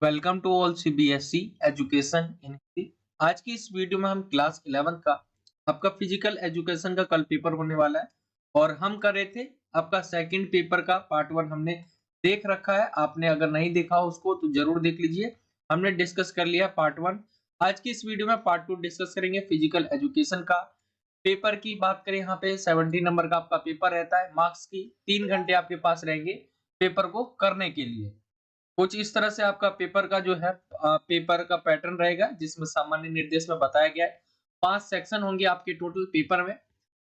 Welcome to all CBSE education in Hindi. आज की इस वीडियो में हम क्लास 11 का आपका फिजिकल एजुकेशन का कल पेपर होने वाला है और हम कर रहे थे आपका सेकंड पेपर का पार्ट 1 हमने देख रखा है। आपने अगर नहीं देखा हो उसको तो जरूर देख लीजिए। हमने डिस्कस कर लिया पार्ट 1। आज की इस वीडियो में पार्ट 2 डिस्कस करेंगे फिजिकल एजुकेशन का। पेपर की बात करें, यहाँ पे 70 नंबर का आपका पेपर रहता है। मार्क्स की 3 घंटे आपके पास रहेंगे पेपर को करने के लिए। कुछ इस तरह से आपका पेपर का जो है पेपर का पैटर्न रहेगा, जिसमें सामान्य निर्देश में बताया गया है 5 सेक्शन होंगे आपके टोटल पेपर में,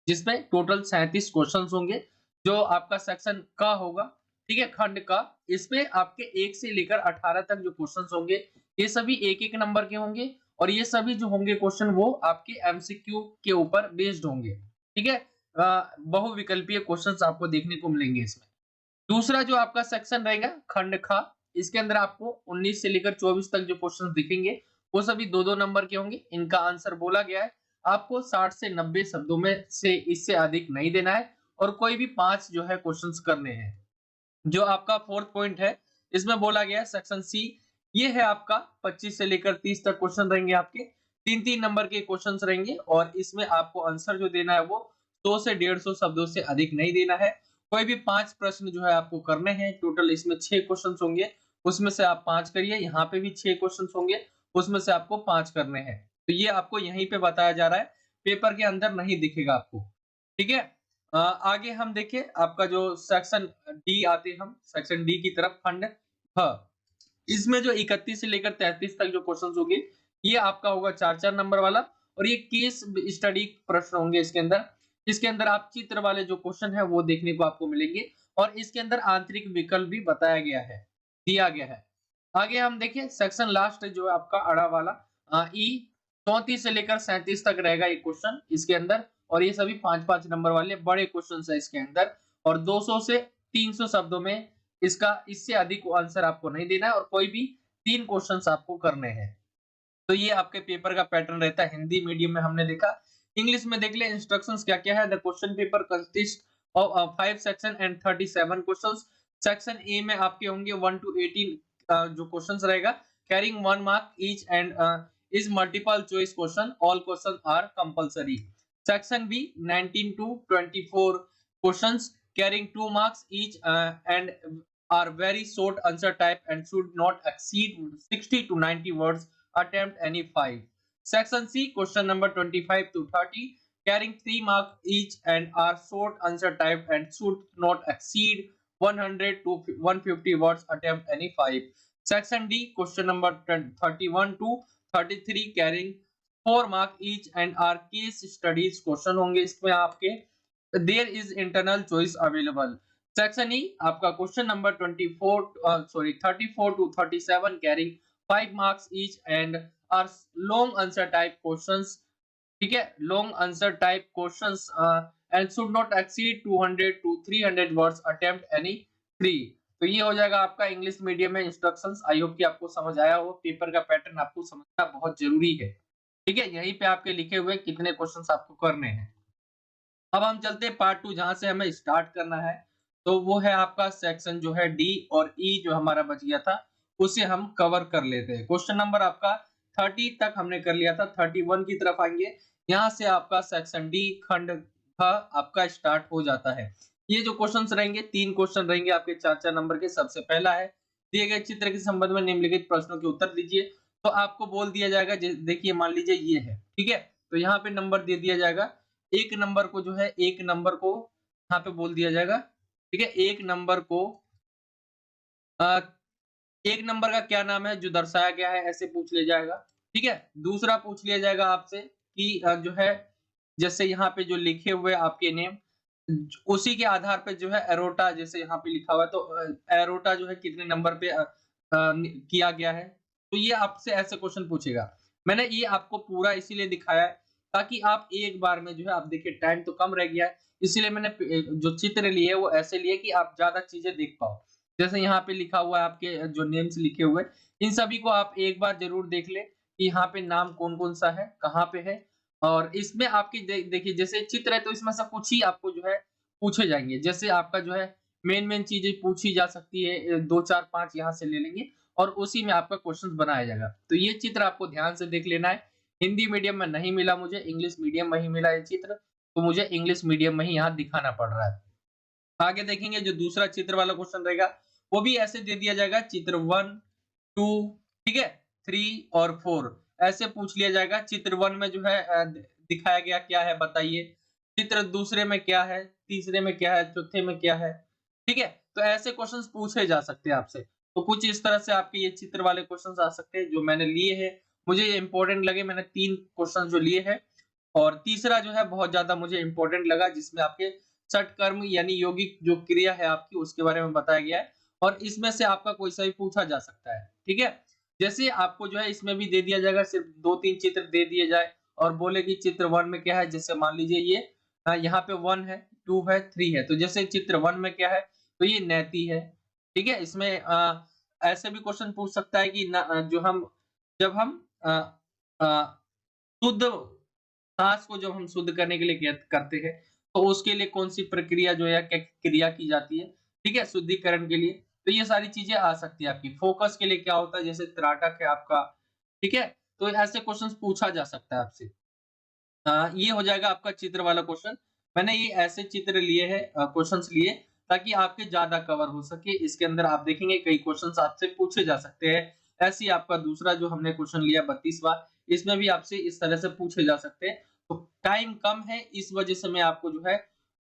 जिसमें टोटल 37 क्वेश्चंस होंगे। जो आपका सेक्शन का होगा, ठीक है, खंड का, इसमें आपके 1 से लेकर 18 तक जो क्वेश्चंस होंगे ये सभी एक एक नंबर के होंगे और ये सभी जो होंगे क्वेश्चन वो आपके एमसीक्यू के ऊपर बेस्ड होंगे। ठीक है, बहुविकल्पीय क्वेश्चंस आपको देखने को मिलेंगे इसमें। दूसरा जो आपका सेक्शन रहेगा खंड खा, इसके अंदर आपको 19 से लेकर 24 तक जो क्वेश्चंस दिखेंगे वो सभी दो दो नंबर के होंगे। इनका आंसर बोला गया है आपको 60 से 90 शब्दों में से इससे अधिक नहीं देना है और कोई भी 5 जो है क्वेश्चंस करने हैं। जो आपका फोर्थ पॉइंट है, इसमें बोला गया है सेक्शन सी, ये है आपका 25 से लेकर 30 तक क्वेश्चन रहेंगे आपके, तीन तीन नंबर के क्वेश्चंस रहेंगे और इसमें आपको आंसर जो देना है वो 100 से 150 शब्दों से अधिक नहीं देना है। कोई भी 5 प्रश्न जो है आपको करने हैं। टोटल इसमें 6 क्वेश्चंस होंगे, उसमें से आप 5 करिए। यहाँ पे भी 6 क्वेश्चंस होंगे, उसमें से आपको 5 करने हैं। तो ये आपको यहीं पे बताया जा रहा है, पेपर के अंदर नहीं दिखेगा आपको। ठीक है, आगे हम देखें आपका जो सेक्शन डी आते हैं, हम सेक्शन डी की तरफ, खंड ख। इसमें जो 31 से लेकर 33 तक जो क्वेश्चंस होंगे ये आपका होगा 4-4 नंबर वाला और ये केस स्टडी प्रश्न होंगे इसके अंदर। इसके अंदर आप चित्र वाले जो क्वेश्चन है वो देखने को आपको मिलेंगे और इसके अंदर आंतरिक विकल्प भी बताया गया है, दिया गया है। आगे हम देखें सेक्शन लास्ट जो है आपका अड़ा वाला ई, 34 से लेकर 37 तक रहेगा ये क्वेश्चन इसके अंदर और ये सभी 5-5 नंबर वाले बड़े क्वेश्चन है इसके अंदर और 200 से 300 शब्दों में इसका इससे अधिक आंसर आपको नहीं देना है और कोई भी 3 क्वेश्चंस आपको करने हैं। तो ये आपके पेपर का पैटर्न रहता है। हिंदी मीडियम में हमने देखा। इंग्लिश में देख ले इंस्ट्रक्शंस क्या-क्या है। The question paper consist of 5 section and 37 questions. Section A में आपके होंगे 1 टू 18 जो क्वेश्चंस रहेगा, carrying 1 mark each and is multiple choice question, all question are compulsory. Section B 19 to 24 questions carrying 2 marks each and are very short answer type and should not exceed 60 to 90 words. Attempt any 5. Section C, question number 25 to 30, carrying 3 marks each and are short answer type and should not exceed 100 to 150 words. Attempt any 5. Section D, question number 31 to 33, carrying 4 marks each and are case studies question होंगे इसमें आपके। There is internal choice available. Section E आपका question number 34 to 37, carrying 5 marks each and are long answer type questions. ठीक है, long answer type questions and should not exceed 200 to 300 words. Attempt any 3. तो ये हो जाएगा आपका English medium में instructions. I hope कि आपको समझ आया हो। पेपर का पैटर्न आपको समझना बहुत जरूरी है। ठीक है, यहीं पे आपके लिखे हुए कितने क्वेश्चंस आपको करने हैं। अब हम चलते हैं पार्ट 2, जहां से हमें स्टार्ट करना है। तो वो है आपका सेक्शन जो है डी और ई, जो हमारा बच गया था उसे हम कवर कर लेते हैं। क्वेश्चन नंबर आपका 30 तक हमने कर लिया था, 31 की तरफ आएंगे। यहाँ से आपका सेक्शन डी खंड ख आपका स्टार्ट हो जाता है। ये जो क्वेश्चंस रहेंगे, 3 क्वेश्चन रहेंगे आपके 4-4 नंबर के। सबसे पहला है, दिए गए चित्र के संबंध में निम्नलिखित प्रश्नों के उत्तर दीजिए। तो आपको बोल दिया जाएगा, देखिए मान लीजिए ये है, ठीक है, तो यहाँ पे नंबर दे दिया जाएगा। एक नंबर को जो है, एक नंबर को यहाँ पे बोल दिया जाएगा। ठीक है, एक नंबर को एक नंबर का क्या नाम है जो दर्शाया गया है, ऐसे पूछ लिया जाएगा। ठीक है, दूसरा पूछ लिया जाएगा आपसे कि जो है, जैसे यहाँ पे जो लिखे हुए आपके नेम, उसी के आधार पे जो है एरोटा, जैसे यहाँ पे लिखा हुआ है, तो एरोटा जो है कितने नंबर पे किया गया है। तो ये आपसे ऐसे क्वेश्चन पूछेगा। मैंने ये आपको पूरा इसीलिए दिखाया है ताकि आप एक बार में जो है, आप देखिए टाइम तो कम रह गया है, इसीलिए मैंने जो चित्र लिए वो ऐसे लिए कि आप ज्यादा चीजें देख पाओ। जैसे यहाँ पे लिखा हुआ है, आपके जो नेम्स लिखे हुए, इन सभी को आप एक बार जरूर देख ले कि यहाँ पे नाम कौन कौन सा है, कहाँ पे है। और इसमें आपकी देखिए जैसे चित्र है तो इसमें से कुछ ही आपको जो है पूछे जाएंगे। जैसे आपका जो है मेन मेन चीजें पूछी जा सकती है, 2 4 5 यहाँ से ले लेंगे और उसी में आपका क्वेश्चन बनाया जाएगा। तो ये चित्र आपको ध्यान से देख लेना है। हिंदी मीडियम में नहीं मिला मुझे, इंग्लिश मीडियम में ही मिला ये चित्र, तो मुझे इंग्लिश मीडियम में ही यहाँ दिखाना पड़ रहा है। आगे देखेंगे जो दूसरा चित्र वाला क्वेश्चन रहेगा, वो भी ऐसे दे दिया जाएगा, चित्र 1, 2, ठीक है, 3 और 4 ऐसे पूछ लिया जाएगा। चित्र 1 में जो है दिखाया गया क्या है बताइए, चित्र दूसरे में क्या है, तीसरे में क्या है, चौथे में क्या है, ठीक है। तो ऐसे क्वेश्चंस पूछे जा सकते हैं आपसे। तो कुछ इस तरह से आपके ये चित्र वाले क्वेश्चंस आ सकते हैं जो मैंने लिए हैं। मुझे ये इंपॉर्टेंट लगे, मैंने 3 क्वेश्चन जो लिए हैं, और तीसरा जो है बहुत ज्यादा मुझे इंपॉर्टेंट लगा, जिसमें आपके षटकर्म यानी यौगिक जो क्रिया है आपकी उसके बारे में बताया गया है, और इसमें से आपका कोई सा भी पूछा जा सकता है, ठीक है। जैसे आपको जो है इसमें भी दे दिया जाएगा, सिर्फ 2-3 चित्र दे दिए जाए और बोले कि चित्र 1 में क्या है, जैसे मान लीजिए ये यहाँ पे 1 है, 2 है, 3 है, तो जैसे चित्र 1 में क्या है, तो ये नैति है, ठीक है। इसमें ऐसे भी क्वेश्चन पूछ सकता है कि जो हम जब हम शुद्ध सांस को जब हम शुद्ध करने के लिए करते हैं, तो उसके लिए कौन सी प्रक्रिया जो है क्या क्रिया की जाती है, ठीक है, शुद्धिकरण के लिए। तो ये सारी चीजें आ सकती है आपकी। फोकस के लिए क्या होता है, जैसे त्राटक है आपका, ठीक है। तो ऐसे क्वेश्चंस पूछा जा सकता है आपसे। ये हो जाएगा आपका चित्र वाला क्वेश्चन। मैंने ये ऐसे चित्र लिए हैं, क्वेश्चंस लिए, ताकि आपके ज्यादा कवर हो सके। इसके अंदर आप देखेंगे कई क्वेश्चंस आपसे पूछे जा सकते हैं। ऐसे ही आपका दूसरा जो हमने क्वेश्चन लिया 32वां, इसमें भी आपसे इस तरह से पूछे जा सकते हैं। तो टाइम कम है, इस वजह से मैं आपको जो है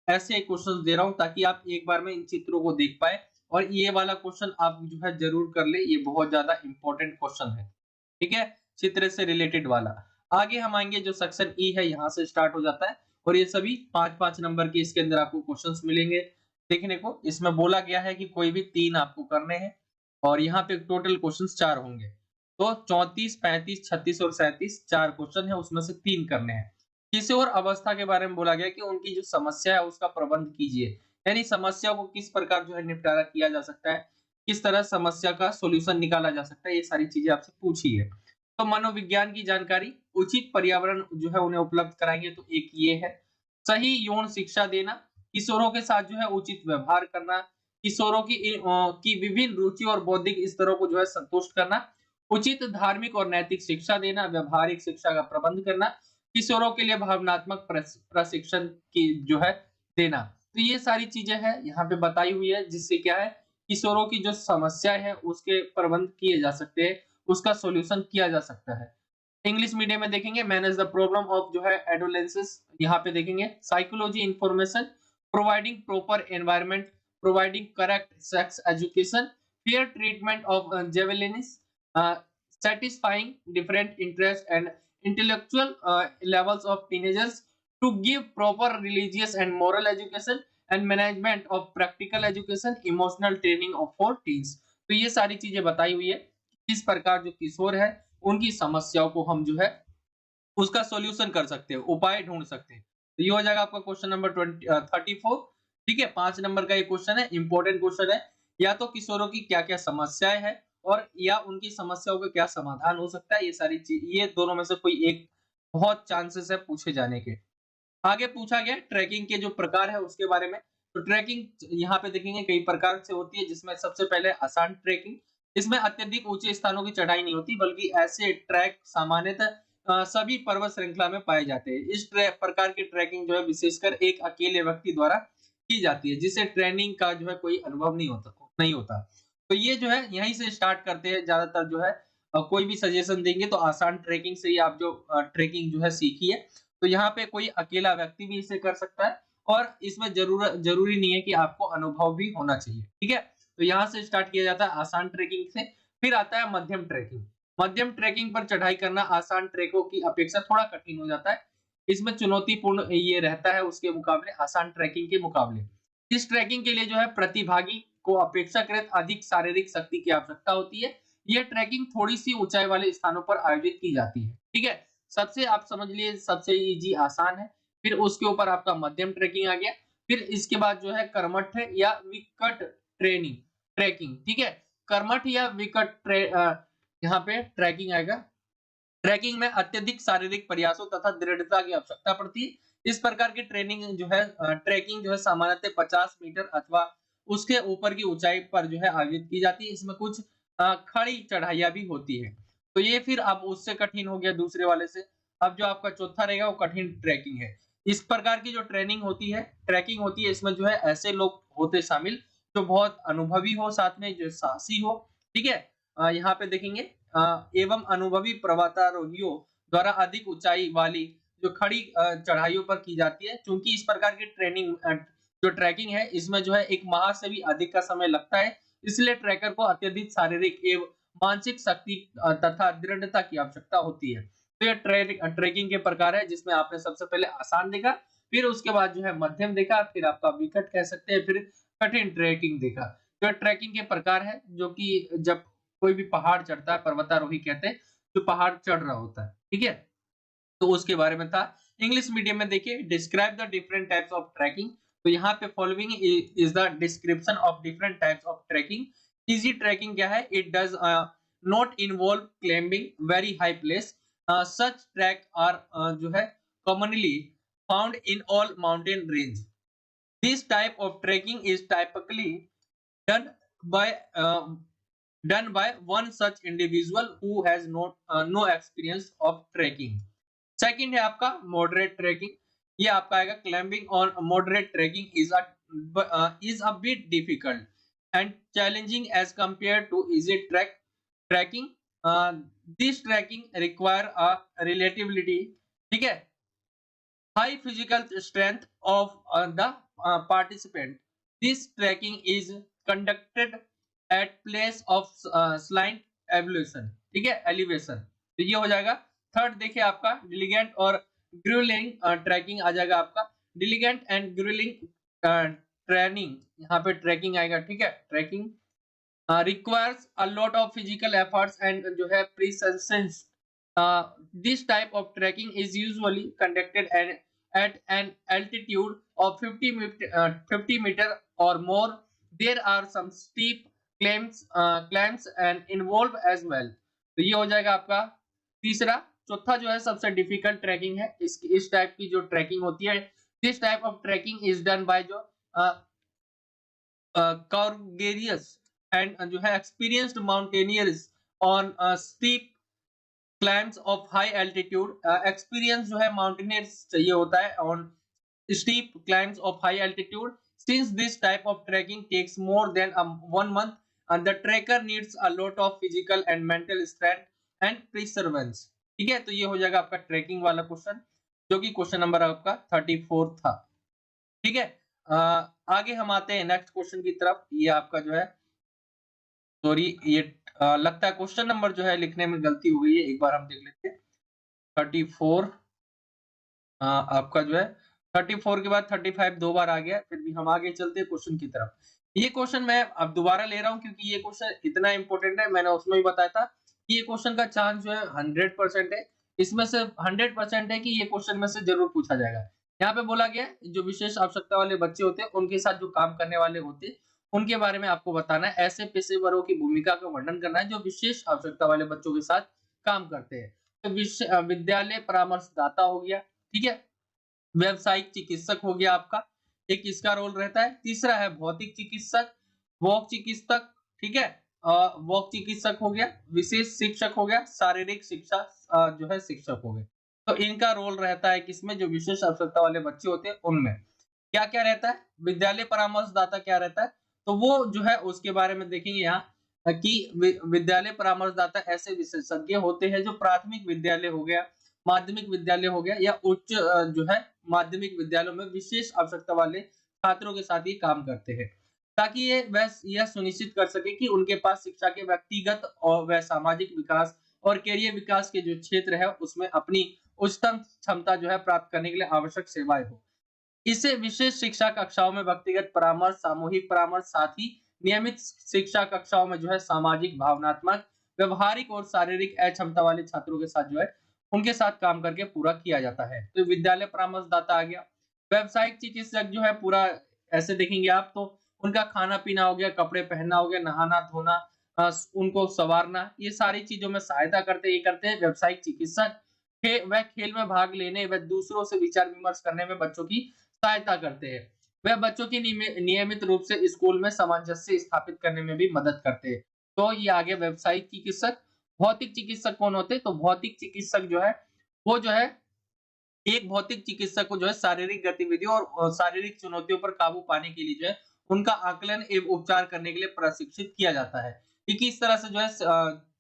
ऐसे क्वेश्चंस दे रहा हूं, ताकि आप एक बार में इन चित्रों को देख पाए। और ये वाला क्वेश्चन आप जो है जरूर कर ले, ये बहुत ज्यादा इंपॉर्टेंट क्वेश्चन है, ठीक है, चित्र से रिलेटेड वाला। आगे हम आएंगे, जो सेक्शन ई है यहाँ से स्टार्ट हो जाता है, और ये सभी 5-5 नंबर के इसके अंदर आपको क्वेश्चंस मिलेंगे देखने को। इसमें बोला गया है कि कोई भी 3 आपको करने हैं, और यहाँ पे टोटल क्वेश्चंस 4 होंगे। तो 34, 35, 36 और 37 4 क्वेश्चन है, उसमें से 3 करने हैं। किशोर अवस्था के बारे में बोला गया कि उनकी जो समस्या है उसका प्रबंध कीजिए, यानी समस्या को किस प्रकार जो है निपटारा किया जा सकता है, किस तरह समस्या का सॉल्यूशन निकाला जा सकता है, ये सारी चीजें आपसे पूछी है। तो मनोविज्ञान की जानकारी, उचित पर्यावरण जो है उन्हें उपलब्ध कराएंगे, तो एक ये है। सही यौन शिक्षा देना, किशोरों के साथ जो है उचित व्यवहार करना, किशोरों की विभिन्न रुचि और बौद्धिक स्तरों को जो है संतुष्ट करना, उचित धार्मिक और नैतिक शिक्षा देना, व्यवहारिक शिक्षा का प्रबंध करना, किशोरों के लिए भावनात्मक प्रशिक्षण की जो है देना। तो ये सारी चीजें हैं यहाँ पे बताई हुई है, जिससे क्या है, किशोरों की जो समस्या है उसके प्रबंध किए जा सकते हैं, उसका सॉल्यूशन किया जा सकता है। इंग्लिश मीडियम में देखेंगे मैनेज द प्रॉब्लम ऑफ जो है एडोलेंसेस, यहाँ पे देखेंगे psychology information, providing proper environment, providing correct sex education, fair treatment of juveniles, satisfying different interests and intellectual levels of teenagers, to give proper religious and moral education and management of practical education, emotional training of for teens। तो ये सारी चीजें बताई हुई है, किस प्रकार जो किशोर है उनकी समस्याओं को हम जो है उसका सॉल्यूशन कर सकते हैं, उपाय ढूंढ सकते हैं। तो ये हो जाएगा आपका क्वेश्चन नंबर 34, ठीक है। 5 नंबर का ये क्वेश्चन है, इंपॉर्टेंट क्वेश्चन है। या तो किशोरों की क्या क्या समस्याएं हैं, और या उनकी समस्याओं का क्या समाधान हो सकता है, ये सारी चीज, ये दोनों में से कोई एक बहुत चांसेस है पूछे जाने के। आगे पूछा गया ट्रैकिंग के जो प्रकार है उसके बारे में। तो ट्रैकिंग यहाँ पे देखेंगे कई प्रकार से होती है, जिसमें सबसे पहले आसान ट्रैकिंग। इसमें अत्यधिक ऊंचे स्थानों की चढ़ाई नहीं होती, बल्कि ऐसे ट्रैक सामान्यतः सभी पर्वत श्रृंखला में पाए जाते हैं। इस प्रकार की ट्रैकिंग जो है विशेषकर एक अकेले व्यक्ति द्वारा की जाती है, जिसे ट्रेनिंग का जो है कोई अनुभव नहीं होता। तो ये जो है यहीं से स्टार्ट करते हैं ज्यादातर जो है। कोई भी सजेशन देंगे तो आसान ट्रैकिंग से ही आप जो ट्रैकिंग जो है सीखिए। तो यहाँ पे कोई अकेला व्यक्ति भी इसे कर सकता है, और इसमें जरूरी नहीं है कि आपको अनुभव भी होना चाहिए, ठीक है। तो यहाँ से स्टार्ट किया जाता है आसान ट्रैकिंग से। फिर आता है मध्यम ट्रैकिंग। मध्यम ट्रैकिंग पर चढ़ाई करना आसान ट्रैकों की अपेक्षा थोड़ा कठिन हो जाता है। इसमें चुनौतीपूर्ण ये रहता है उसके मुकाबले, आसान ट्रैकिंग के मुकाबले। इस ट्रैकिंग के लिए जो है प्रतिभागी को अपेक्षाकृत अधिक शारीरिक शक्ति की आवश्यकता होती है। यह ट्रैकिंग थोड़ी सी ऊंचाई वाले स्थानों पर आयोजित की जाती है, ठीक है। सबसे आप समझ लिए सबसे इजी आसान है, फिर उसके ऊपर आपका मध्यम ट्रैकिंग आ गया, फिर इसके बाद जो है कर्मठ है या विकट ट्रैकिंग, ठीक है। कर्मठ या यहाँ पे ट्रैकिंग आएगा। ट्रैकिंग में अत्यधिक शारीरिक प्रयासों तथा दृढ़ता की आवश्यकता पड़ती है। इस प्रकार की ट्रैकिंग जो है सामान्यतः 50 मीटर अथवा उसके ऊपर की ऊंचाई पर जो है आयोजित की जाती है। इसमें कुछ खड़ी चढ़ाइयाँ भी होती है। तो ये फिर अब उससे कठिन हो गया दूसरे वाले से। अब जो आपका चौथा रहेगा वो कठिन ट्रैकिंग है। इस प्रकार की जो ट्रैकिंग होती है, इसमें जो है ऐसे लोग होते शामिल जो बहुत अनुभवी हो, साथ में जो साहसी हो, ठीक है? यहाँ पे देखेंगे एवं अनुभवी पर्वतारोहियों द्वारा अधिक ऊंचाई वाली जो खड़ी चढ़ाइयों पर की जाती है। चूँकि इस प्रकार की जो ट्रैकिंग है, इसमें जो है 1 माह से भी अधिक का समय लगता है। इसलिए ट्रैकर को अत्यधिक शारीरिक एवं मानसिक शक्ति तथा दृढ़ता की आवश्यकता होती है। तो ये ट्रैकिंग के प्रकार है, जिसमें आपने सबसे पहले आसान देखा, फिर उसके बाद जो है मध्यम देखा, फिर आपका विकट कह सकते हैं, फिर कठिन ट्रैकिंग देखा। तो ट्रैकिंग के प्रकार है जो कि जब कोई भी पहाड़ चढ़ता है, पर्वतारोही कहते हैं, जो पहाड़ चढ़ रहा होता है, ठीक है? तो उसके बारे में था। इंग्लिश मीडियम में देखिए describe the different types of trekking. तो यहाँ पे following is the description of different types of trekking. Easy trekking क्या है? It does not involve climbing very high place. Such track are जो है commonly found in all mountain range. This type of trekking is typically done by done by one such individual who has no experience of trekking. Second है आपका moderate trekking. ये आपका आएगा climbing on moderate trekking is a bit difficult and challenging as compare to easy trekking. This trekking require a relativity, ठीक है, high physical strength of the participant. This trekking is conducted at place of slight elevation, ठीक है, elevation. तो ये हो जाएगा। Third देखिए आपका डिलीगेंट और ग्रिलिंग ट्रैकिंग आ जाएगा आपका। डिलीगेंट एंड ग्रिलिंग ट्रेनिंग, यहाँ पे ट्रैकिंग आएगा, ठीक है। Trekking requires a lot of physical efforts and जो है precision. This type of trekking is usually conducted at an altitude of 50 meter or more. There are some steep climbs and involved as well. तो ये हो जाएगा आपका तीसरा। चौथा जो है सबसे डिफिकल्ट ट्रैकिंग है। इस टाइप की जो ट्रैकिंग होती है, this type of trekking is done by जो Corgarius and जो है experienced mountaineers on steep climbs of high altitude. Experience जो है mountaineers चाहिए होता है on steep climbs of high altitude. Since this type of trekking takes more than 1 month, and the trekker needs a lot of physical and mental strength and perseverance. ठीक है, तो ये हो जाएगा आपका ट्रैकिंग वाला क्वेश्चन, जो कि क्वेश्चन नंबर आपका 34 था। ठीक है, आगे हम आते हैं नेक्स्ट क्वेश्चन की तरफ। ये आपका जो है सॉरी, ये लगता है क्वेश्चन नंबर जो है लिखने में गलती हो गई है, एक बार हम देख लेते हैं। 34 आपका जो है 34 के बाद 35 दो बार आ गया। फिर भी हम आगे चलते हैं क्वेश्चन की तरफ। ये क्वेश्चन मैं अब दोबारा ले रहा हूँ क्योंकि ये क्वेश्चन इतना इंपॉर्टेंट है। मैंने उसमें भी बताया था कि ये क्वेश्चन का चांस जो है 100% है। इसमें से 100% है कि ये क्वेश्चन में से जरूर पूछा जाएगा। यहाँ पे बोला गया जो विशेष आवश्यकता वाले बच्चे होते हैं, उनके साथ जो काम करने वाले होते हैं, उनके बारे में आपको बताना है। ऐसे पेशेवरों की भूमिका का वर्णन करना है जो विशेष आवश्यकता वाले बच्चों के साथ काम करते हैं। तो विद्यालय परामर्शदाता हो गया, ठीक है। व्यावसायिक चिकित्सक हो गया आपका, एक इसका रोल रहता है। तीसरा है भौतिक चिकित्सक, वॉक चिकित्सक, ठीक है। वॉक चिकित्सक हो गया, विशेष शिक्षक हो गया, शारीरिक शिक्षा जो है शिक्षक हो गए। तो इनका रोल रहता है किसमें, जो विशेष आवश्यकता वाले बच्चे होते हैं उनमें। क्या क्या रहता है, विद्यालय परामर्शदाता क्या रहता है, तो वो जो है उसके बारे में देखेंगे यहाँ कि विद्यालय परामर्शदाता ऐसे विशेषज्ञ होते हैं जो प्राथमिक विद्यालय हो गया, माध्यमिक विद्यालय हो गया या उच्च जो है माध्यमिक विद्यालयों में विशेष आवश्यकता वाले छात्रों के साथ ही काम करते हैं, ताकि ये वह यह सुनिश्चित कर सके कि उनके पास शिक्षा के व्यक्तिगत और वह सामाजिक विकास और कैरियर विकास के जो क्षेत्र है उसमें अपनी उच्चतम क्षमता जो है प्राप्त करने के लिए आवश्यक सेवाएं हो। इससे विशेष शिक्षा कक्षाओं में व्यक्तिगत परामर्श, सामूहिक परामर्श, साथ ही नियमित शिक्षा कक्षाओं में जो है सामाजिक, भावनात्मक, व्यवहारिक और शारीरिक अक्षमता वाले छात्रों के साथ जो है उनके साथ काम करके पूरा किया जाता है। तो विद्यालय परामर्शदाता आ गया। व्यावसायिक चिकित्सक जो है पूरा ऐसे देखेंगे आप तो उनका खाना पीना हो गया, कपड़े पहनना हो गया, नहाना धोना, उनको संवारना, ये सारी चीजों में सहायता करते हैं व्यावसायिक चिकित्सक। वह खेल में भाग लेने व दूसरों से विचार विमर्श करने में बच्चों की सहायता करते हैं। वह बच्चों की नियमित रूप से स्कूल में सामंजस्य स्थापित करने में भी मदद करते हैं। तो ये आ गया व्यावसायिक चिकित्सक। भौतिक चिकित्सक कौन होते हैं? तो भौतिक चिकित्सक जो है, वो जो है एक भौतिक चिकित्सक को जो है शारीरिक गतिविधियों और शारीरिक चुनौतियों पर काबू पाने के लिए जो है उनका आकलन एवं उपचार करने के लिए प्रशिक्षित किया जाता है कि किस तरह से जो है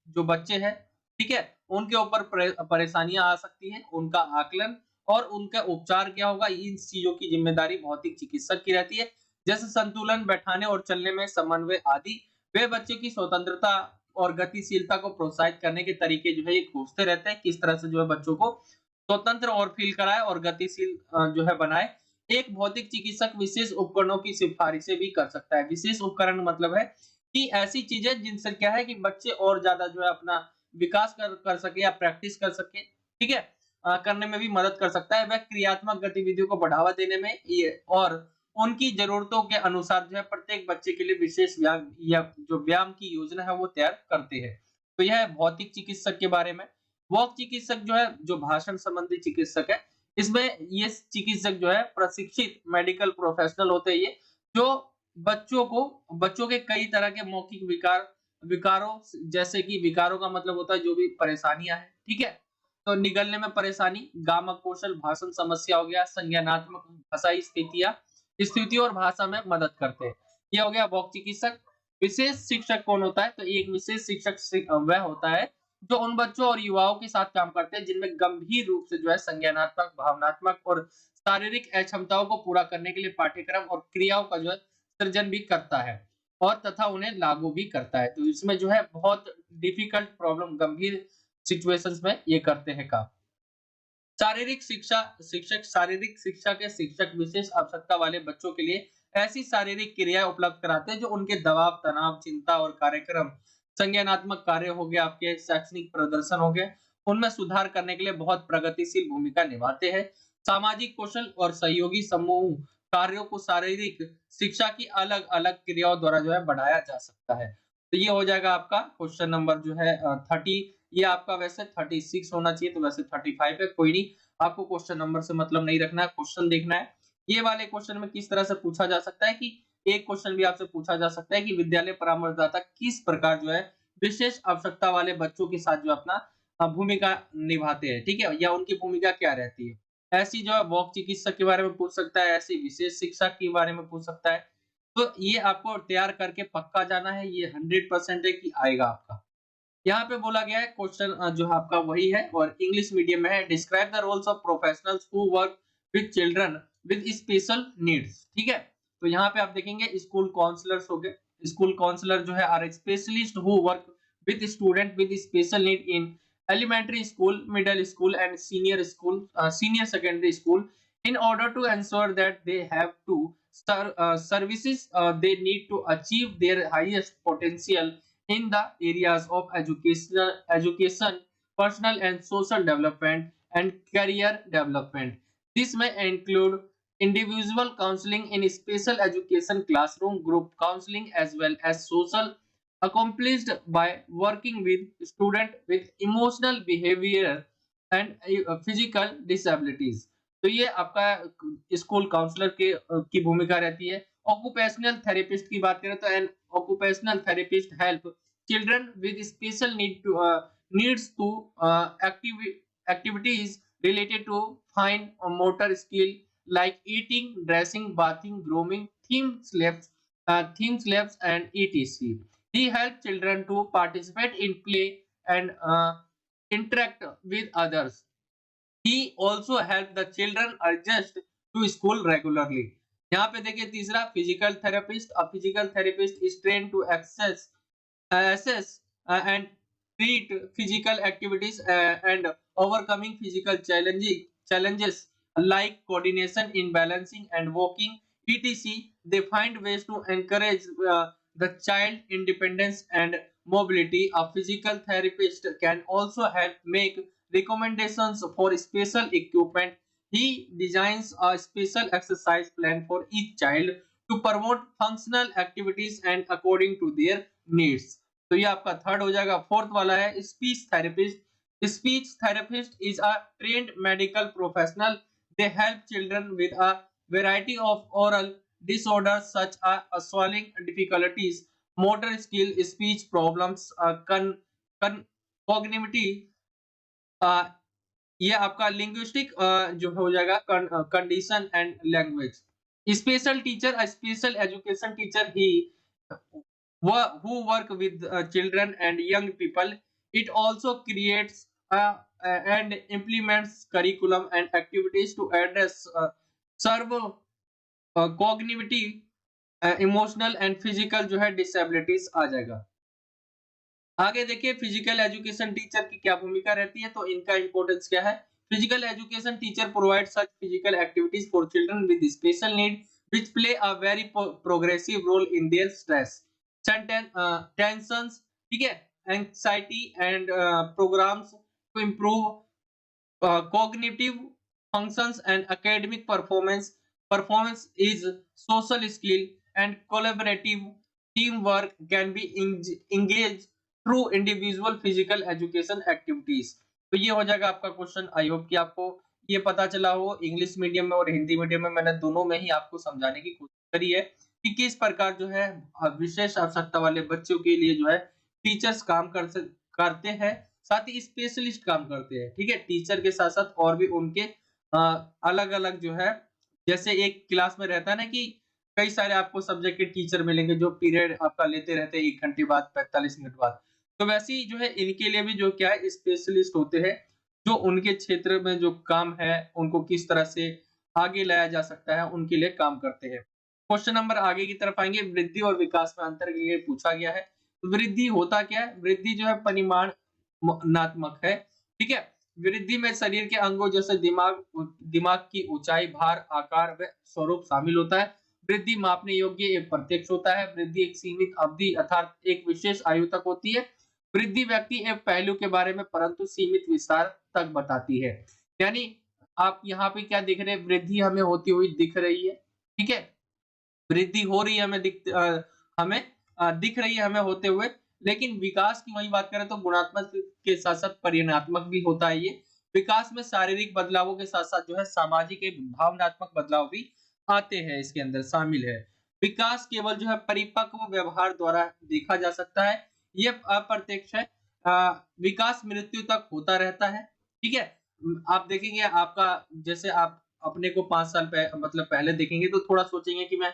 जो बच्चे हैं, ठीक है, उनके ऊपर परेशानियां आ सकती हैं, उनका आकलन और उनका उपचार क्या होगा, इन चीजों की जिम्मेदारी भौतिक चिकित्सक की रहती है। जैसे संतुलन बैठाने और चलने में समन्वय आदि। वे बच्चे की स्वतंत्रता और गतिशीलता को प्रोत्साहित करने के तरीके जो है ये खोजते रहते हैं, किस तरह से जो है बच्चों को स्वतंत्र और फील कराए और गतिशील जो है बनाए। एक भौतिक चिकित्सक विशेष उपकरणों की सिफारिशें भी कर सकता है। विशेष उपकरण मतलब है कि ऐसी चीजें जिनसे क्या है कि बच्चे और ज्यादा जो है अपना विकास कर सके या प्रैक्टिस कर सके, ठीक है, करने में भी मदद कर सकता है। वह क्रियात्मक गतिविधियों को बढ़ावा देने में ये और उनकी जरूरतों के अनुसार जो है प्रत्येक बच्चे के लिए विशेष व्यायाम या जो व्यायाम की योजना है वो तैयार करते हैं। तो यह है भौतिक चिकित्सक के बारे में। वॉक चिकित्सक जो है, जो भाषण संबंधी चिकित्सक है, इसमें ये चिकित्सक जो है प्रशिक्षित मेडिकल प्रोफेशनल होते हैं ये, जो बच्चों के कई तरह के मौखिक विकारों, जैसे कि विकारों का मतलब होता है जो भी परेशानियां हैं, ठीक है, तो निगलने में परेशानी, गामक कौशल, भाषण समस्या हो गया, संज्ञानात्मक भाषाई स्थितियों और भाषा में मदद करते हैं। ये हो गया वॉक चिकित्सक। विशेष शिक्षक कौन होता है? तो एक विशेष शिक्षक वह होता है जो उन बच्चों और युवाओं के साथ काम करते हैं जिनमें गंभीर रूप से जो है संज्ञानात्मक, भावनात्मक और शारीरिक अक्षमताओं को पूरा करने के लिए पाठ्यक्रम और क्रियाओं का जो है सृजन भी करता है और तथा उन्हें लागू भी करता है। तो इसमें जो है बहुत डिफिकल्ट प्रॉब्लम, गंभीर सिचुएशंस में ये करते हैं काम। शारीरिक शिक्षा शिक्षक शारीरिक शिक्षा के शिक्षक विशेष आवश्यकता वाले बच्चों के लिए ऐसी शारीरिक क्रियाएं उपलब्ध कराते हैं जो उनके दबाव, तनाव, चिंता और कार्यक्रम, संज्ञानात्मक कार्य हो गया, आपके शैक्षणिक प्रदर्शन हो गए, उनमें सुधार करने के लिए बहुत प्रगतिशील भूमिका निभाते हैं। सामाजिक कौशल और सहयोगी समूह कार्यों को शारीरिक शिक्षा की अलग अलग क्रियाओं द्वारा जो है बढ़ाया जा सकता है। तो ये हो जाएगा आपका क्वेश्चन नंबर जो है 30। ये आपका वैसे 36 होना चाहिए, तो वैसे 35 है, कोई नहीं, आपको क्वेश्चन नंबर से मतलब नहीं रखना है, क्वेश्चन देखना है। ये वाले क्वेश्चन में किस तरह से पूछा जा सकता है कि एक क्वेश्चन भी आपसे पूछा जा सकता है कि विद्यालय परामर्शदाता किस प्रकार जो है विशेष आवश्यकता वाले बच्चों के साथ जो अपना भूमिका निभाते हैं, ठीक है, या उनकी भूमिका क्या रहती है। ऐसी जो है वॉक चिकित्सक के बारे में पूछ सकता है, ऐसी विशेष शिक्षा के बारे में पूछ सकता है। तो ये आपको तैयार करके पक्का जाना है, ये 100% है कि आएगा आपका। यहाँ पे बोला गया है क्वेश्चन जो आपका वही है और इंग्लिश मीडियम में है। Describe the roles of professionals who work with children with special needs, ठीक है। तो यहाँ पे आप देखेंगे स्कूल काउंसलर्स हो गए। स्कूल काउंसलर जो है are specialist who work with student with special need in elementary school, middle school and senior secondary school in order to ensure that they have to services they need to achieve their highest potential in the areas of education, personal and social development, and career development. This may include individual counseling in special education, classroom group counseling, as well as social accomplished by working with students with emotional behavior and physical disabilities. तो ये आपका school counsellor के की भूमिका रहती है। Occupational therapist की बात करें तो N occupational therapist help children with special needs to activities related to fine or motor skill like eating, dressing, bathing, grooming, themes labs and etc. He helped children to participate in play and interact with others. He also helped the children adjust to school regularly. यहाँ पे देखिए तीसरा physical therapist. A physical therapist is trained to assess and treat physical activities and overcoming physical challenges like coordination in balancing and walking, etc. They find ways to encourage the child independence and mobility. A physical therapist can also help make recommendations for special equipment. He designs a special exercise plan for each child to promote functional activities and according to their needs. तो ये आपका third हो जाएगा। Fourth वाला है speech therapist. Speech therapist is a trained medical professional. They help children with a variety of oral disorders such as swallowing difficulties, motor skill, speech problems, cognitive, ये आपका linguistic जो हो जाएगा, condition and language. Special teacher, special education teacher ही who work with children and young people. It also creates and implements curriculum and activities to address serve cognitive, emotional and physical जो है disabilities आ जाएगा। आगे देखिए physical education teacher की क्या भूमिका रहती है, तो इनका इंपॉर्टेंस क्या है। Physical education teacher provide such physical activities for children with special need which play a very progressive role in their stress, tensions, ठीक है, anxiety and programs to improve cognitive functions and academic performance. Performance is social skill and collaborative teamwork can be engaged through individual physical education activities. तो ये हो जाएगा आपका question. I hope कि आपको ये पता चला हो। इंग्लिश मीडियम में और हिंदी मीडियम में मैंने दोनों में ही आपको समझाने की कोशिश करी है कि किस प्रकार जो है विशेष आवश्यकता वाले बच्चों के लिए जो है टीचर्स काम करते हैं, साथ ही स्पेशलिस्ट काम करते हैं। ठीक है, टीचर के साथ साथ और भी उनके अलग अलग जो है, जैसे एक क्लास में रहता है ना कि कई सारे आपको सब्जेक्ट के टीचर मिलेंगे जो पीरियड आपका लेते रहते हैं 1 घंटे बाद, 45 मिनट बाद। तो वैसे ही जो है इनके लिए भी जो क्या है स्पेशलिस्ट होते हैं, जो उनके क्षेत्र में जो काम है उनको किस तरह से आगे लाया जा सकता है उनके लिए काम करते हैं। क्वेश्चन नंबर आगे की तरफ आएंगे। वृद्धि और विकास में अंतर के लिए पूछा गया है। वृद्धि होता क्या है? वृद्धि जो है परिमाणात्मक है। ठीक है, वृद्धि में शरीर के अंगों जैसे दिमाग की ऊंचाई, भार, आकार व स्वरूप शामिल होता है। वृद्धि मापने योग्य एक प्रत्यक्ष होता है। वृद्धि एक सीमित अवधि अर्थात एक विशेष आयु तक होती है। वृद्धि व्यक्ति एक पहलू के बारे में परंतु सीमित विस्तार तक बताती है। यानी आप यहाँ पे क्या देख रहे हैं, वृद्धि हमें होती हुई दिख रही है। ठीक है, वृद्धि हो रही है हमें दिख रही है हमें होते हुए, लेकिन विकास की वही बात करें तो गुणात्मक के साथ साथ परिमाणात्मक भी होता है। ये विकास में शारीरिक बदलावों के साथ साथ जो है सामाजिक एवं भावनात्मक बदलाव भी आते हैं, इसके अंदर शामिल है। विकास केवल जो है परिपक्व व्यवहार द्वारा देखा जा सकता है, ये अप्रत्यक्ष है। विकास मृत्यु तक होता रहता है। ठीक है, आप देखेंगे आपका, जैसे आप अपने को 5 साल मतलब पहले देखेंगे तो थोड़ा सोचेंगे कि मैं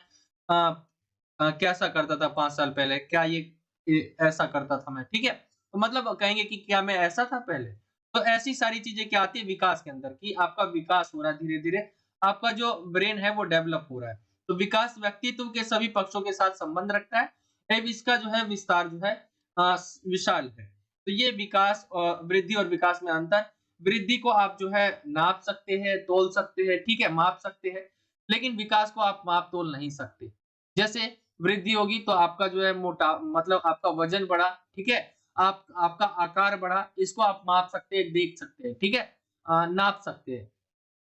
कैसा करता था 5 साल पहले, क्या ये ऐसा करता था मैं। ठीक है, तो मतलब कहेंगे कि क्या मैं ऐसा था पहले। तो ऐसी सारी चीजें क्या आती है विकास के अंदर, कि आपका विकास हो रहा है धीरे धीरे, आपका जो ब्रेन है वो डेवलप हो रहा है। तो विकास व्यक्तित्व के सभी पक्षों के साथ संबंध रखता है एवं इसका जो है विस्तार जो है विशाल है। तो ये विकास और वृद्धि और विकास में अंतर। वृद्धि को आप जो है नाप सकते हैं, तोल सकते हैं, ठीक है, माप सकते हैं, लेकिन विकास को आप माप तोल नहीं सकते। जैसे वृद्धि होगी तो आपका जो है मोटा मतलब आपका वजन बढ़ा, ठीक है, आपका आकार बढ़ा, इसको आप माप सकते हैं, देख सकते हैं, ठीक है, नाप सकते हैं।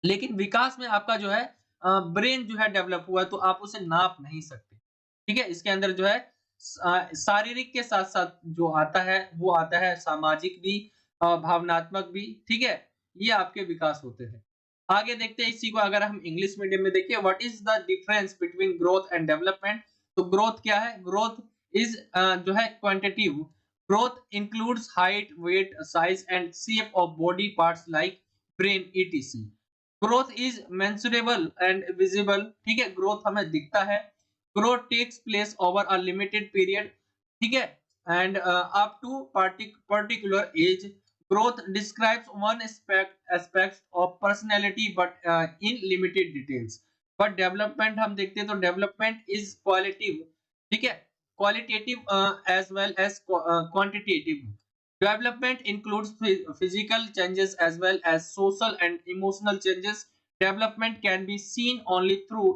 लेकिन विकास में आपका जो है ब्रेन जो है डेवलप हुआ है तो आप उसे नाप नहीं सकते। ठीक है, इसके अंदर जो है शारीरिक के साथ साथ जो आता है वो आता है सामाजिक भी, भावनात्मक भी। ठीक है, ये आपके विकास होते हैं। आगे देखते हैं इसी को अगर हम इंग्लिश मीडियम में देखिए, what is the difference between growth and development. तो ग्रोथ क्या है? ग्रोथ इज जो है quantitative. Growth includes height, weight, size and shape of body parts like brain etc। Growth is measurable and visible. ठीक है, growth हमें दिखता है। Growth takes place over a limited period. ठीक है, and up to particular age. Growth describes one aspect of personality but in limited details. But development हम देखते हैं तो डेवलपमेंट इज क्वालिटिव। ठीक है, qualitative as well as quantitative. Development includes physical changes as well as social and emotional changes. Development can be seen only through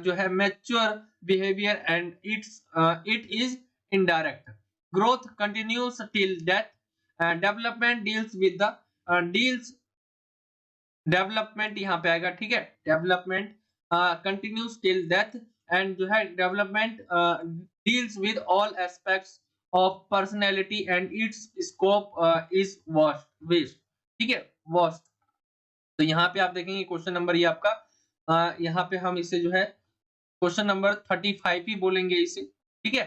जो है mature behavior and it is indirect. Growth continues till death. Development deals with the development यहाँ पे आएगा। ठीक है, development continuous till death and जो है development deals with all aspects of personality and it's scope is vast. ठीक है, vast. तो यहाँ पे आप देखेंगे क्वेश्चन नंबर ये आपका यहाँ पे हम इसे जो है क्वेश्चन नंबर 35 ही बोलेंगे इसे। ठीक है,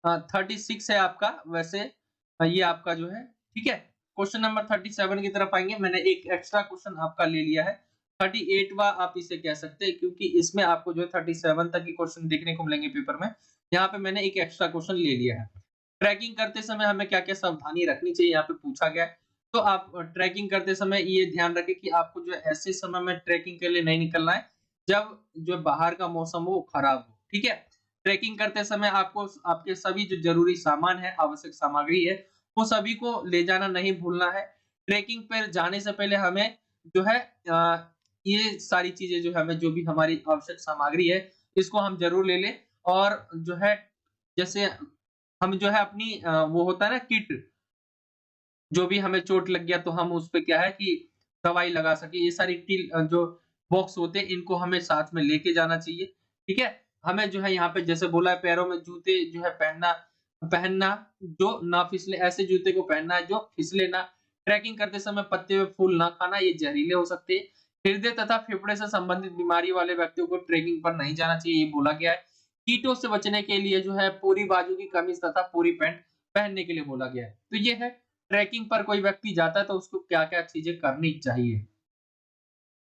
36 है आपका वैसे। ये आपका जो है, ठीक है। क्वेश्चन नंबर 37 की तरफ आएंगे। मैंने एक एक्स्ट्रा क्वेश्चन आपका ले लिया है, 38वां आप इसे कह सकते हैं, क्योंकि इसमें आपको जो है 37 तक के क्वेश्चन देखने को मिलेंगे पेपर में। यहाँ पे मैंने एक एक्स्ट्रा क्वेश्चन ले लिया है। ट्रैकिंग करते समय हमें क्या-क्या सावधानी रखनी चाहिए, यहाँ पे पूछा गया है। तो आप ट्रैकिंग करते समय ये ध्यान रखें कि आपको जो है ऐसे समय में ट्रैकिंग के लिए नहीं निकलना है जब जो बाहर का मौसम हो वो खराब हो, ठीक है। ट्रैकिंग करते समय आपको आपके सभी जो जरूरी सामान है, आवश्यक सामग्री है, वो सभी को ले जाना नहीं भूलना है। ट्रैकिंग पर जाने से पहले हमें जो है ये सारी चीजें जो है, हमें जो भी हमारी आवश्यक सामग्री है, इसको हम जरूर ले लें। और जो है जैसे हम जो है अपनी वो होता है ना किट, जो भी हमें चोट लग गया तो हम उस पे क्या है कि दवाई लगा सके, ये सारी जो बॉक्स होते हैं इनको हमें साथ में लेके जाना चाहिए, ठीक है। हमें जो है यहाँ पे जैसे बोला है पैरों में जूते जो है पहनना पहनना जो ना फिसले, ऐसे जूते को पहनना है जो फिसले ना। ट्रैकिंग करते समय पत्ते हुए फूल ना खाना, ये जहरीले हो सकते हैं। हृदय तथा फेफड़े से संबंधित बीमारी वाले व्यक्तियों को ट्रैकिंग पर नहीं जाना चाहिए, ये बोला गया है। कीटों से बचने के लिए जो है पूरी बाजू की कमीज तथा पूरी पैंट पहनने के लिए बोला गया है। तो ये है ट्रैकिंग पर कोई व्यक्ति जाता है तो उसको क्या-क्या चीजें करनी चाहिए,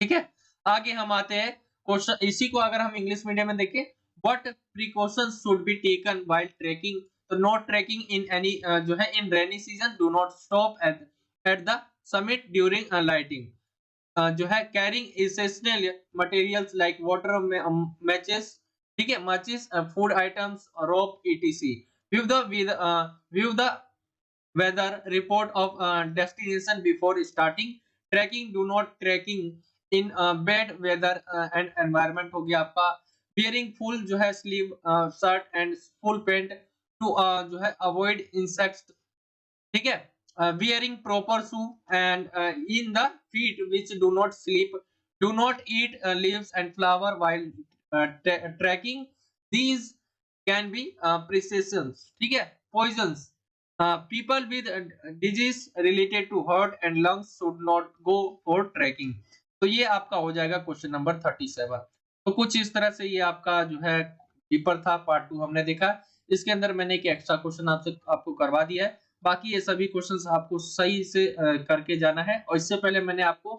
ठीक है। आगे हम आते हैं क्वेश्चन, इसी को अगर हम इंग्लिश मीडियम में देखें, what precautions should be taken while trekking. तो नॉट ट्रैकिंग इन एनी जो है in rainy season, do not stop at the summit during lighting. जो है carrying essential materials like water matches, ठीक है, matches, food items, rope ETC. View the weather report of destination before starting trekking, do not trekking in bad weather and environment हो गया आपका। wearing full जो है sleeve shirt and full pant to जो है avoid insects, ठीक है। wearing proper shoe and in the feet which do not sleep, do not eat leaves and flower while trekking, these can be precautions, ठीक है, poisons। People with disease related to heart and lungs should not go for trekking। तो ये आपका हो जाएगा question number 37। तो कुछ इस तरह से ये आपका जो है पेपर था, पार्ट 2 हमने देखा। इसके अंदर मैंने एक एक्स्ट्रा क्वेश्चन आपको करवा दिया है। बाकी ये सभी क्वेश्चंस आपको सही से करके जाना है। और इससे पहले मैंने आपको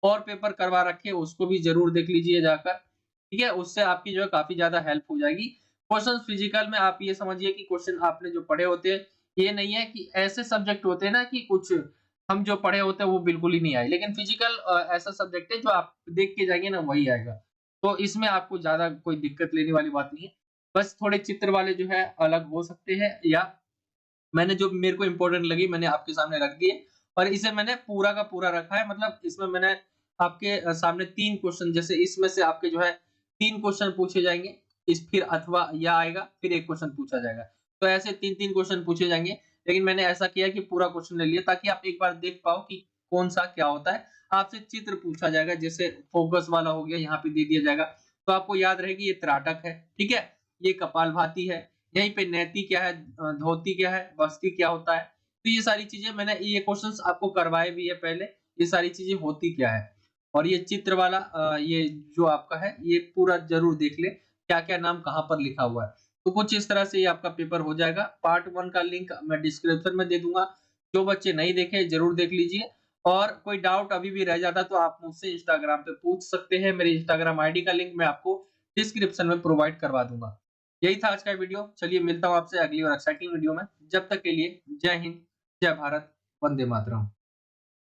और पेपर करवा रखे, उसको भी जरूर देख लीजिए जाकर, ठीक है। उससे आपकी जो है काफी ज्यादा हेल्प हो जाएगी। क्वेश्चन फिजिकल में आप ये समझिए कि क्वेश्चन आपने जो पढ़े होते हैं, ये नहीं है कि ऐसे सब्जेक्ट होते हैं ना कि कुछ हम जो पढ़े होते हैं वो बिल्कुल ही नहीं आए, लेकिन फिजिकल ऐसा सब्जेक्ट है जो आप देख के जाएंगे ना वही आएगा। तो इसमें आपको ज्यादा कोई दिक्कत लेने वाली बात नहीं है। बस थोड़े चित्र वाले जो है अलग हो सकते हैं, या मैंने जो मेरे को इम्पोर्टेंट लगी मैंने आपके सामने रख दिए। और इसे मैंने पूरा का पूरा रखा है, मतलब इसमें मैंने आपके सामने 3 क्वेश्चन, जैसे इसमें से आपके जो है 3 क्वेश्चन पूछे जाएंगे, इस फिर अथवा या आएगा, फिर एक क्वेश्चन पूछा जाएगा। तो ऐसे 3-3 क्वेश्चन पूछे जाएंगे, लेकिन मैंने ऐसा किया कि पूरा क्वेश्चन ले लिया ताकि आप एक बार देख पाओ कि कौन सा क्या होता है। आपसे चित्र पूछा जाएगा, जैसे फोकस वाला हो गया, यहाँ पे दे दिया जाएगा, तो आपको याद रहेगी ये त्राटक है, ठीक है, ये कपालभाति है, यहीं पे नैति क्या है, धोती क्या है, बस्ती क्या होता है। तो ये सारी चीजें मैंने ये क्वेश्चंस आपको करवाए भी है पहले, ये सारी चीजें होती क्या है। और ये चित्र वाला ये जो आपका है ये पूरा जरूर देख ले, क्या क्या नाम कहाँ पर लिखा हुआ है। तो कुछ इस तरह से ये आपका पेपर हो जाएगा। पार्ट 1 का लिंक मैं डिस्क्रिप्शन में दे दूंगा, जो बच्चे नहीं देखे जरूर देख लीजिए। और कोई डाउट अभी भी रह जाता तो आप मुझसे इंस्टाग्राम पे पूछ सकते हैं, मेरे इंस्टाग्राम आईडी का लिंक मैं आपको डिस्क्रिप्शन में प्रोवाइड करवा दूंगा। यही था आज का वीडियो, चलिए मिलता हूँ आपसे अगली और एक्साइटिंग वीडियो में। जब तक के लिए जय हिंद, जय भारत, वंदे मातरम।